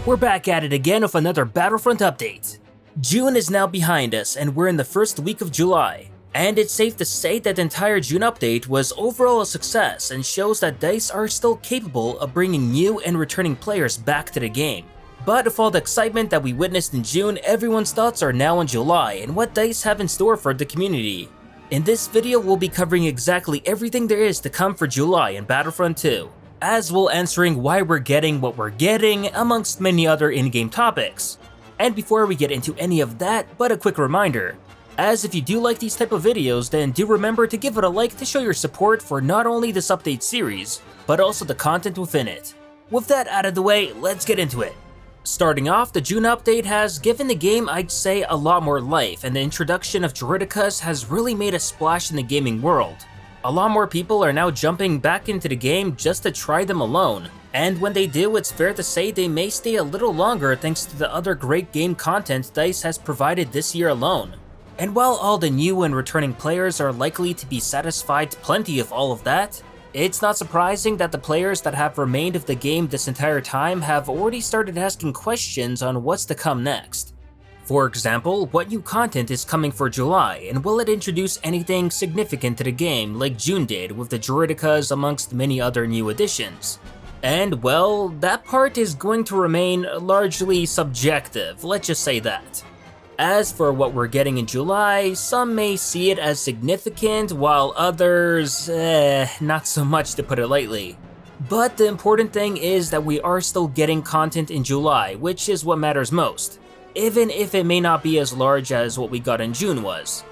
We're back at it again with another Battlefront update. June is now behind us and we're in the first week of July. And it's safe to say that the entire June update was overall a success and shows that DICE are still capable of bringing new and returning players back to the game. But with all the excitement that we witnessed in June, everyone's thoughts are now on July and what DICE have in store for the community. In this video, we'll be covering exactly everything there is to come for July in Battlefront 2, as well answering why we're getting what we're getting, amongst many other in-game topics. And before we get into any of that, but a quick reminder, as if you do like these type of videos, then do remember to give it a like to show your support for not only this update series, but also the content within it. With that out of the way, let's get into it. Starting off, the June update has given the game, I'd say, a lot more life, and the introduction of Druidicas has really made a splash in the gaming world. A lot more people are now jumping back into the game just to try them alone, and when they do, it's fair to say they may stay a little longer thanks to the other great game content DICE has provided this year alone. And while all the new and returning players are likely to be satisfied plenty of all of that, it's not surprising that the players that have remained of the game this entire time have already started asking questions on what's to come next. For example, what new content is coming for July, and will it introduce anything significant to the game like June did with the Druidicas amongst many other new additions? And well, that part is going to remain largely subjective, let's just say that. As for what we're getting in July, some may see it as significant, while others, not so much to put it lightly. But the important thing is that we are still getting content in July, which is what matters most, even if it may not be as large as what we got in June was.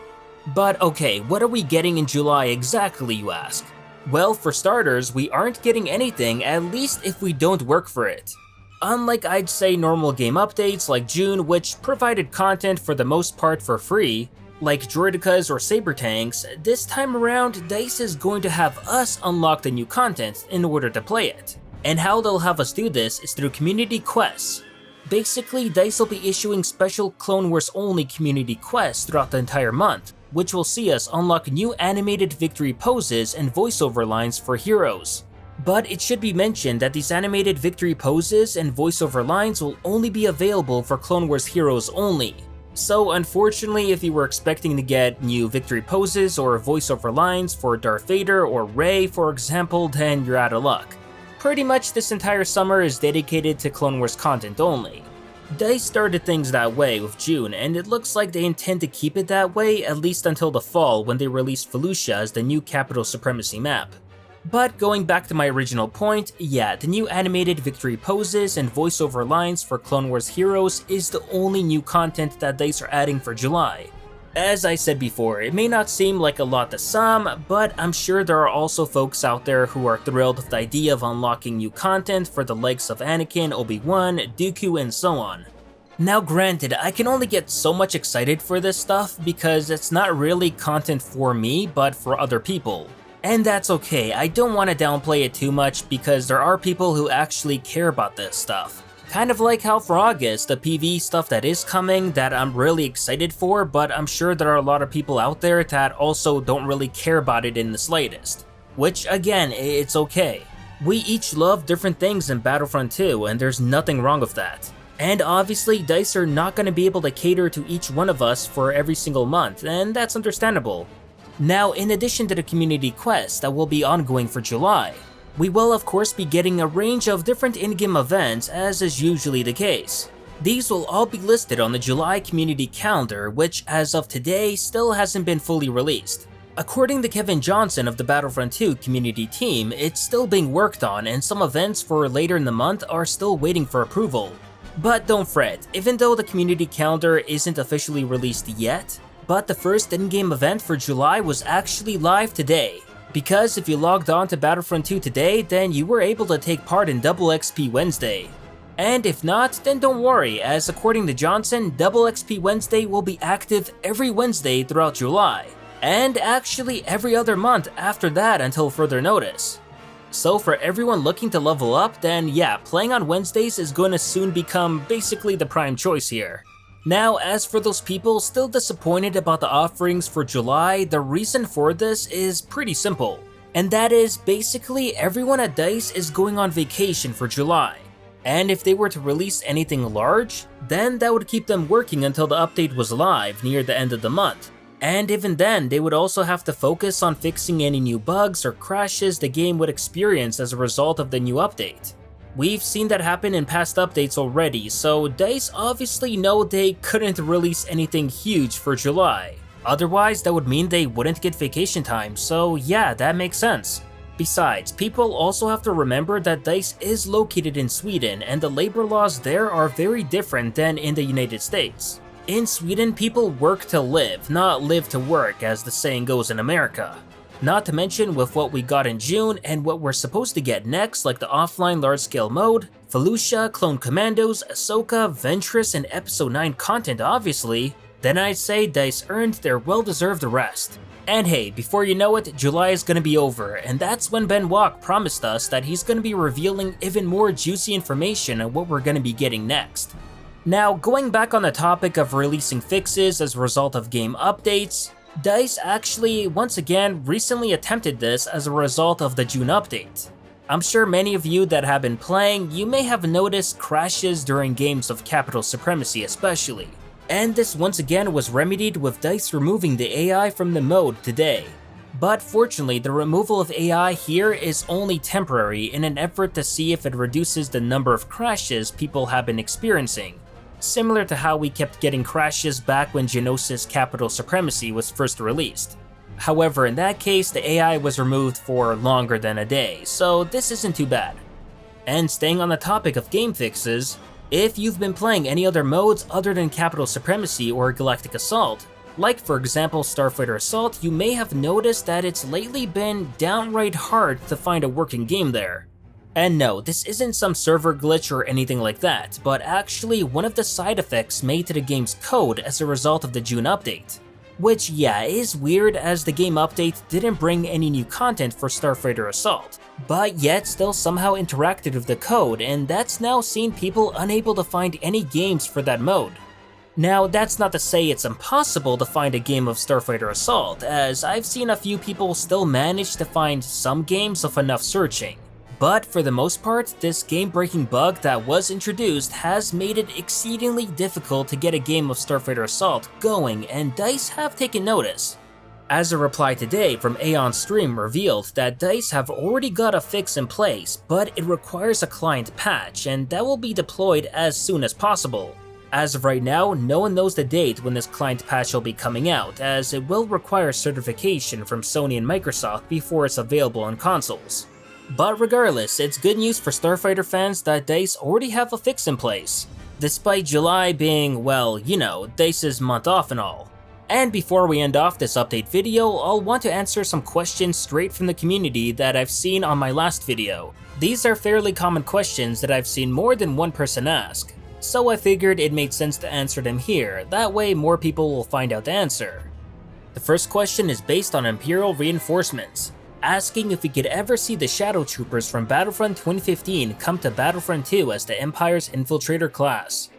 But okay, what are we getting in July exactly, you ask? Well, for starters, we aren't getting anything, at least if we don't work for it. Unlike I'd say normal game updates like June, which provided content for the most part for free, like Druidicas or Saber Tanks, this time around DICE is going to have us unlock the new content in order to play it. And how they'll have us do this is through community quests. Basically, DICE will be issuing special Clone Wars only community quests throughout the entire month, which will see us unlock new animated victory poses and voiceover lines for heroes. But it should be mentioned that these animated victory poses and voiceover lines will only be available for Clone Wars heroes only. So unfortunately, if you were expecting to get new victory poses or voiceover lines for Darth Vader or Rey, for example, then you're out of luck. Pretty much this entire summer is dedicated to Clone Wars content only. DICE started things that way with June, and it looks like they intend to keep it that way at least until the fall when they release Felucia as the new Capital Supremacy map. But going back to my original point, yeah, the new animated victory poses and voiceover lines for Clone Wars heroes is the only new content that DICE are adding for July. As I said before, it may not seem like a lot to some, but I'm sure there are also folks out there who are thrilled with the idea of unlocking new content for the likes of Anakin, Obi-Wan, Dooku, and so on. Now granted, I can only get so much excited for this stuff because it's not really content for me, but for other people. And that's okay, I don't want to downplay it too much because there are people who actually care about this stuff. Kind of like how for August, the PvE stuff that is coming that I'm really excited for, but I'm sure there are a lot of people out there that also don't really care about it in the slightest. Which again, it's okay. We each love different things in Battlefront 2 and there's nothing wrong with that. And obviously DICE are not going to be able to cater to each one of us for every single month, and that's understandable. Now, in addition to the community quests that will be ongoing for July, we will of course be getting a range of different in-game events as is usually the case. These will all be listed on the July community calendar, which as of today still hasn't been fully released. According to Kevin Johnson of the Battlefront 2 community team, it's still being worked on and some events for later in the month are still waiting for approval. But don't fret, even though the community calendar isn't officially released yet, but the first in-game event for July was actually live today. Because if you logged on to Battlefront 2 today, then you were able to take part in Double XP Wednesday. And if not, then don't worry, as according to Johnson, Double XP Wednesday will be active every Wednesday throughout July, and actually every other month after that until further notice. So for everyone looking to level up, then yeah, playing on Wednesdays is going to soon become basically the prime choice here. Now, as for those people still disappointed about the offerings for July, the reason for this is pretty simple. And that is basically everyone at DICE is going on vacation for July. And if they were to release anything large, then that would keep them working until the update was live near the end of the month. And even then, they would also have to focus on fixing any new bugs or crashes the game would experience as a result of the new update. We've seen that happen in past updates already, so DICE obviously know they couldn't release anything huge for July. Otherwise, that would mean they wouldn't get vacation time, so yeah, that makes sense. Besides, people also have to remember that DICE is located in Sweden and the labor laws there are very different than in the United States. In Sweden, people work to live, not live to work as the saying goes in America. Not to mention with what we got in June and what we're supposed to get next, like the offline large-scale mode, Fallujah, Clone Commandos, Ahsoka, Ventress, and Episode 9 content obviously, then I'd say DICE earned their well-deserved rest. And hey, before you know it, July is gonna be over, and that's when Ben Walk promised us that he's gonna be revealing even more juicy information on what we're gonna be getting next. Now, going back on the topic of releasing fixes as a result of game updates, DICE actually, once again, recently attempted this as a result of the June update. I'm sure many of you that have been playing, you may have noticed crashes during games of Capital Supremacy especially. And this once again was remedied with DICE removing the AI from the mode today. But fortunately, the removal of AI here is only temporary in an effort to see if it reduces the number of crashes people have been experiencing, similar to how we kept getting crashes back when Geonosis Capital Supremacy was first released. However, in that case, the AI was removed for longer than a day, so this isn't too bad. And staying on the topic of game fixes, if you've been playing any other modes other than Capital Supremacy or Galactic Assault, like for example Starfighter Assault, you may have noticed that it's lately been downright hard to find a working game there. And no, this isn't some server glitch or anything like that, but actually one of the side effects made to the game's code as a result of the June update. Which yeah, is weird as the game update didn't bring any new content for Starfighter Assault, but yet still somehow interacted with the code, and that's now seen people unable to find any games for that mode. Now, that's not to say it's impossible to find a game of Starfighter Assault, as I've seen a few people still manage to find some games with enough searching. But for the most part, this game-breaking bug that was introduced has made it exceedingly difficult to get a game of Starfighter Assault going, and DICE have taken notice. As a reply today from Aeon's stream revealed that DICE have already got a fix in place, but it requires a client patch, and that will be deployed as soon as possible. As of right now, no one knows the date when this client patch will be coming out, as it will require certification from Sony and Microsoft before it's available on consoles. But regardless, it's good news for Starfighter fans that DICE already have a fix in place, despite July being, well, you know, DICE's month off and all. And before we end off this update video, I'll want to answer some questions straight from the community that I've seen on my last video. These are fairly common questions that I've seen more than one person ask, so I figured it made sense to answer them here, that way more people will find out the answer. The first question is based on Imperial reinforcements, asking if we could ever see the Shadow Troopers from Battlefront 2015 come to Battlefront 2 as the Empire's infiltrator class.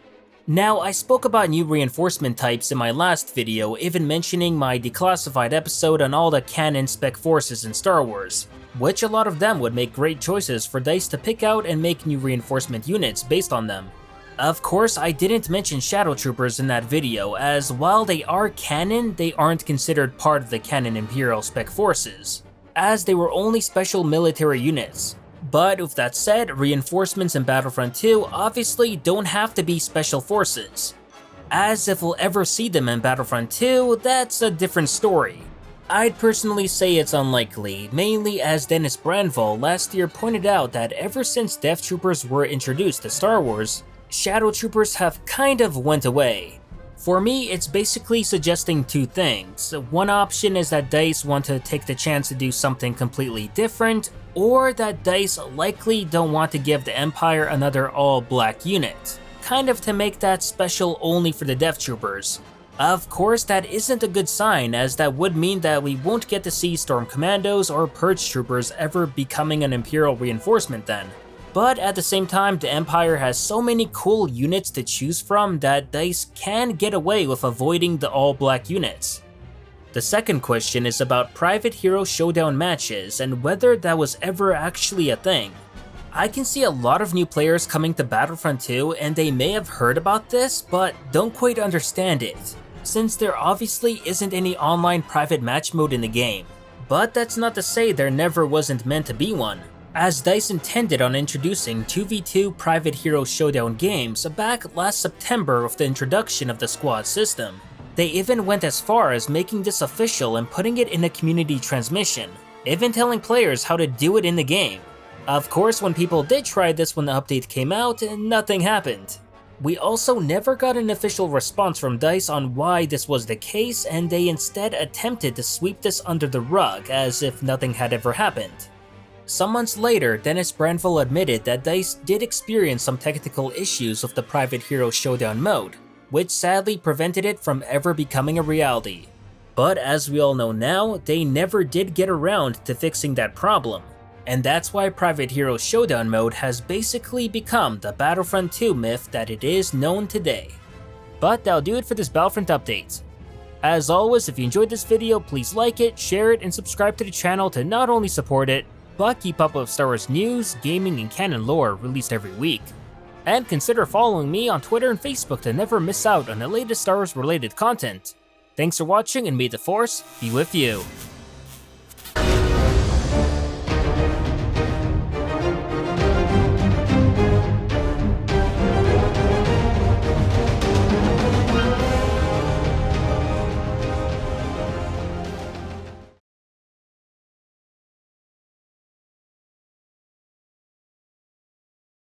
Now, I spoke about new reinforcement types in my last video, even mentioning my declassified episode on all the canon spec forces in Star Wars, which a lot of them would make great choices for DICE to pick out and make new reinforcement units based on them. Of course, I didn't mention Shadow Troopers in that video, as while they are canon, they aren't considered part of the canon Imperial spec forces, as they were only special military units. But with that said, reinforcements in Battlefront 2 obviously don't have to be special forces, as if we'll ever see them in Battlefront 2, that's a different story. I'd personally say it's unlikely, mainly as Dennis Branval last year pointed out that ever since Death Troopers were introduced to Star Wars, Shadow Troopers have kind of went away. For me, it's basically suggesting two things. One option is that DICE want to take the chance to do something completely different, or that DICE likely don't want to give the Empire another all-black unit, kind of to make that special only for the Death Troopers. Of course, that isn't a good sign, as that would mean that we won't get to see Storm Commandos or Purge Troopers ever becoming an Imperial reinforcement then. But at the same time, the Empire has so many cool units to choose from that DICE can get away with avoiding the all-black units. The second question is about Private Hero Showdown matches and whether that was ever actually a thing. I can see a lot of new players coming to Battlefront 2 and they may have heard about this, but don't quite understand it, since there obviously isn't any online private match mode in the game. But that's not to say there never wasn't meant to be one, as DICE intended on introducing 2v2 private hero showdown games back last September with the introduction of the squad system. They even went as far as making this official and putting it in a community transmission, even telling players how to do it in the game. Of course, when people did try this when the update came out, nothing happened. We also never got an official response from DICE on why this was the case, and they instead attempted to sweep this under the rug as if nothing had ever happened. Some months later, Dennis Branville admitted that DICE did experience some technical issues with the private hero showdown mode, which sadly prevented it from ever becoming a reality. But as we all know now, they never did get around to fixing that problem, and that's why Private Hero Showdown mode has basically become the Battlefront 2 myth that it is known today. But that'll do it for this Battlefront update. As always, if you enjoyed this video, please like it, share it, and subscribe to the channel to not only support it, but keep up with Star Wars news, gaming, and canon lore released every week. And consider following me on Twitter and Facebook to never miss out on the latest Star Wars related content. Thanks for watching, and may the Force be with you.